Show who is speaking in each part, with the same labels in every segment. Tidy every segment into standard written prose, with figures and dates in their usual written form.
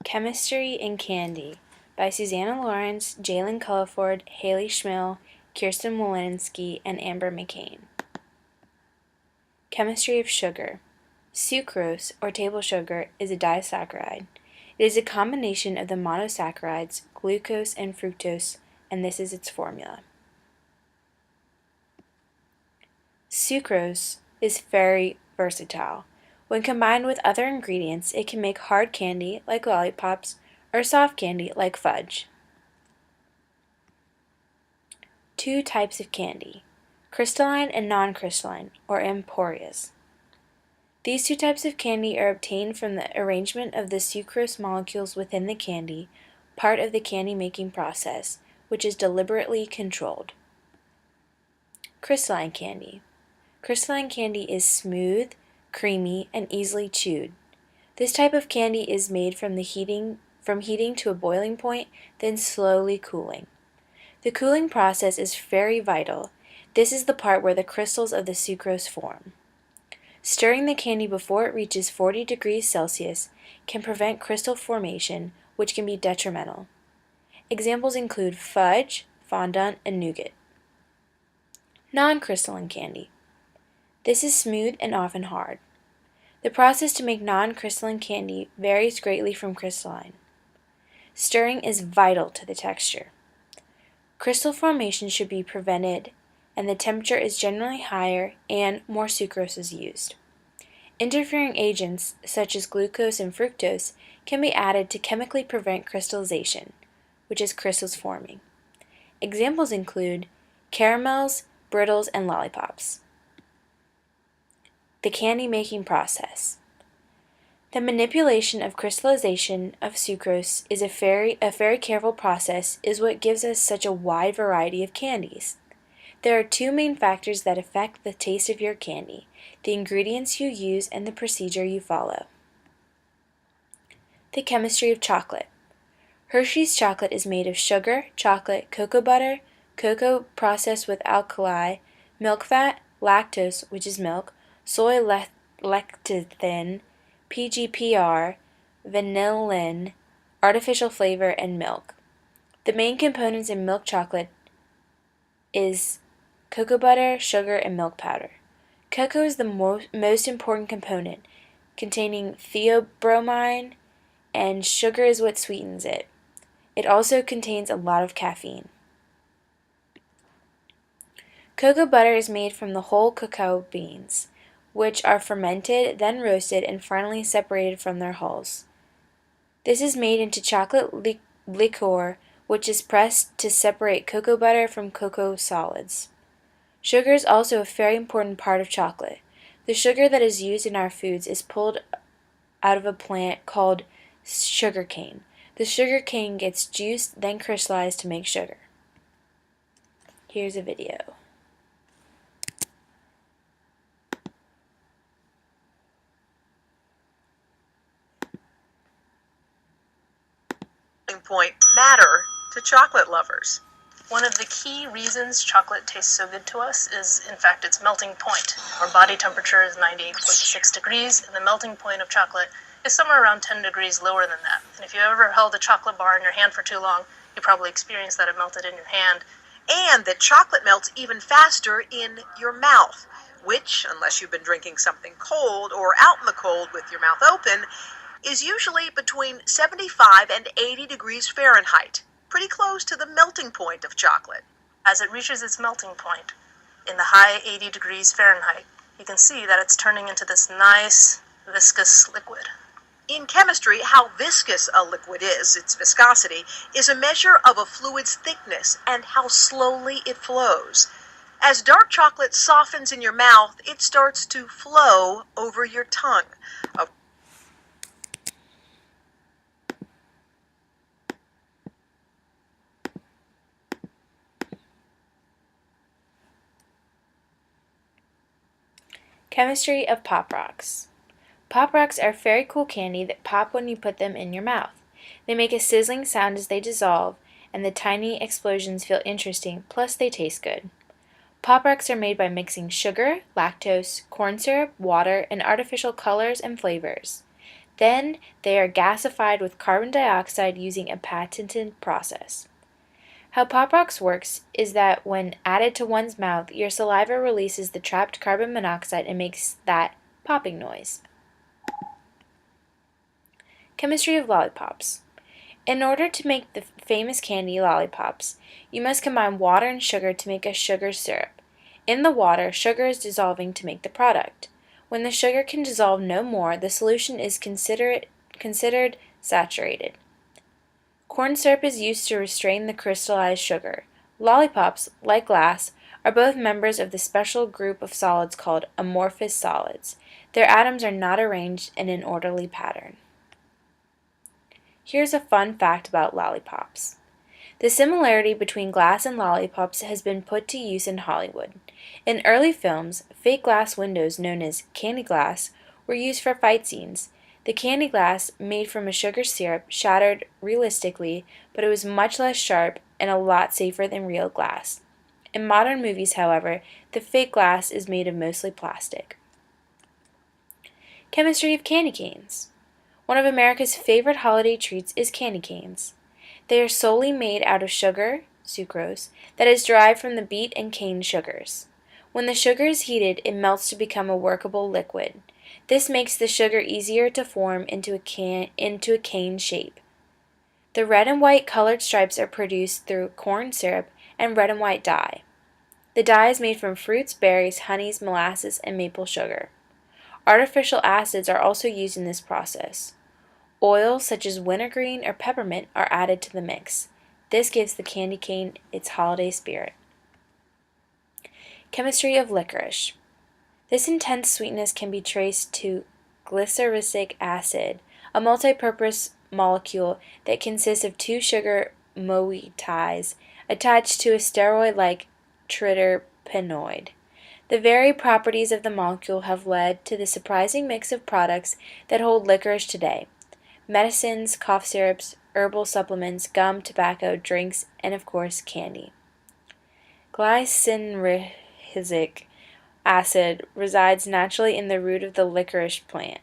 Speaker 1: Chemistry in Candy by Susanna Lawrence, Jalen Culliford, Haley Schmill, Kirsten Walensky, and Amber McCain. Chemistry of Sugar. Sucrose, or table sugar, is a disaccharide. It is a combination of the monosaccharides glucose and fructose, and this is its formula. Sucrose is very versatile. When combined with other ingredients, it can make hard candy, like Lollipops, or soft candy, like fudge. Two types of candy, crystalline and non-crystalline, or amphoreas. These two types of candy are obtained from the arrangement of the sucrose molecules within the candy, part of the candy-making process, which is deliberately controlled. Crystalline candy. Crystalline candy is smooth, creamy, and easily chewed. This type of candy is made from heating to a boiling point, then slowly cooling. The cooling process is very vital. This is the part where the crystals of the sucrose form. Stirring the candy before it reaches 40 degrees Celsius can prevent crystal formation, which can be detrimental. Examples include fudge, fondant, and nougat. Non-crystalline candy. This is smooth and often hard. The process to make non-crystalline candy varies greatly from crystalline. Stirring is vital to the texture. Crystal formation should be prevented, and the temperature is generally higher and more sucrose is used. Interfering agents, such as glucose and fructose, can be added to chemically prevent crystallization, which is crystals forming. Examples include caramels, brittles, and lollipops. The candy-making process. The manipulation of crystallization of sucrose is a very careful process is what gives us such a wide variety of candies. There are two main factors that affect the taste of your candy, the ingredients you use and the procedure you follow. The chemistry of chocolate. Hershey's chocolate is made of sugar, chocolate, cocoa butter, cocoa processed with alkali, milk fat, lactose, which is milk, soy lecithin, PGPR, vanillin, artificial flavor, and milk. The main components in milk chocolate is cocoa butter, sugar, and milk powder. Cocoa is the most important component, containing theobromine, and sugar is what sweetens it. It also contains a lot of caffeine. Cocoa butter is made from the whole cacao beans, which are fermented, then roasted, and finally separated from their hulls. This is made into chocolate liqueur, which is pressed to separate cocoa butter from cocoa solids. Sugar is also a very important part of chocolate. The sugar that is used in our foods is pulled out of a plant called sugar cane. The sugar cane gets juiced, then crystallized to make sugar. Here's a video.
Speaker 2: Point matter to chocolate lovers. One of the key reasons chocolate tastes so good to us is, in fact, its melting point. Our body temperature is 98.6 degrees, and the melting point of chocolate is somewhere around 10 degrees lower than that. And if you ever held a chocolate bar in your hand for too long, you probably experienced that it melted in your hand.
Speaker 3: And that chocolate melts even faster in your mouth, which, unless you've been drinking something cold or out in the cold with your mouth open, is usually between 75 and 80 degrees Fahrenheit, pretty close to the melting point of chocolate.
Speaker 2: As it reaches its melting point, in the high 80 degrees Fahrenheit, you can see that it's turning into this nice, viscous liquid.
Speaker 3: In chemistry, how viscous a liquid is, its viscosity, is a measure of a fluid's thickness and how slowly it flows. As dark chocolate softens in your mouth, it starts to flow over your tongue.
Speaker 1: Chemistry of Pop Rocks. Pop Rocks are very cool candy that pop when you put them in your mouth. They make a sizzling sound as they dissolve, and the tiny explosions feel interesting, plus they taste good. Pop Rocks are made by mixing sugar, lactose, corn syrup, water, and artificial colors and flavors. Then they are gasified with carbon dioxide using a patented process. How Pop Rocks works is that when added to one's mouth, your saliva releases the trapped carbon monoxide and makes that popping noise. Chemistry of lollipops. In order to make the famous candy lollipops, you must combine water and sugar to make a sugar syrup. In the water, sugar is dissolving to make the product. When the sugar can dissolve no more, the solution is considered saturated. Corn syrup is used to restrain the crystallized sugar. Lollipops, like glass, are both members of the special group of solids called amorphous solids. Their atoms are not arranged in an orderly pattern. Here's a fun fact about lollipops. The similarity between glass and lollipops has been put to use in Hollywood. In early films, fake glass windows known as candy glass were used for fight scenes. The candy glass, made from a sugar syrup, shattered realistically, but it was much less sharp and a lot safer than real glass. In modern movies, however, the fake glass is made of mostly plastic. Chemistry of candy canes. One of America's favorite holiday treats is candy canes. They are solely made out of sugar, sucrose, that is derived from the beet and cane sugars. When the sugar is heated, it melts to become a workable liquid. This makes the sugar easier to form into a cane shape. The red and white colored stripes are produced through corn syrup and red and white dye. The dye is made from fruits, berries, honeys, molasses, and maple sugar. Artificial acids are also used in this process. Oils such as wintergreen or peppermint are added to the mix. This gives the candy cane its holiday spirit. Chemistry of licorice. This intense sweetness can be traced to glyceric acid, a multi-purpose molecule that consists of two sugar moieties attached to a steroid-like triterpenoid. The very properties of the molecule have led to the surprising mix of products that hold licorice today: medicines, cough syrups, herbal supplements, gum, tobacco, drinks, and of course candy. Glyceric acid resides naturally in the root of the licorice plant,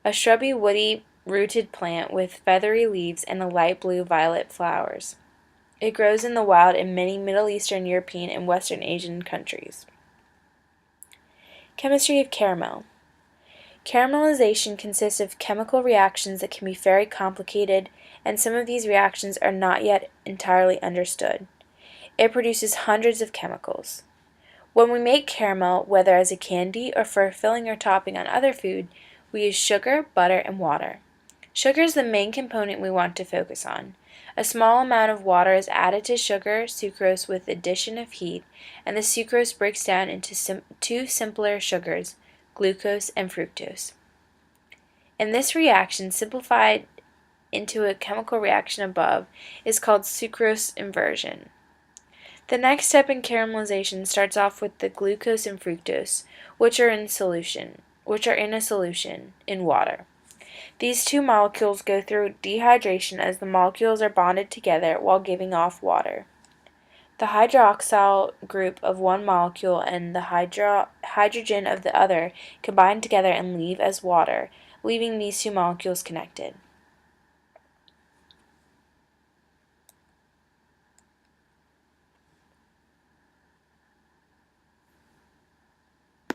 Speaker 1: a shrubby, woody, rooted plant with feathery leaves and light blue-violet flowers. It grows in the wild in many Middle Eastern, European, and Western Asian countries. Chemistry of caramel. Caramelization consists of chemical reactions that can be very complicated, and some of these reactions are not yet entirely understood. It produces hundreds of chemicals. When we make caramel, whether as a candy or for filling or topping on other food, we use sugar, butter, and water. Sugar is the main component we want to focus on. A small amount of water is added to sugar, sucrose with addition of heat, and the sucrose breaks down into two simpler sugars, glucose and fructose. And this reaction, simplified into a chemical reaction above, is called sucrose inversion. The next step in caramelization starts off with the glucose and fructose, which are in a solution in water. These two molecules go through dehydration as the molecules are bonded together while giving off water. The hydroxyl group of one molecule and the hydrogen of the other combine together and leave as water, leaving these two molecules connected.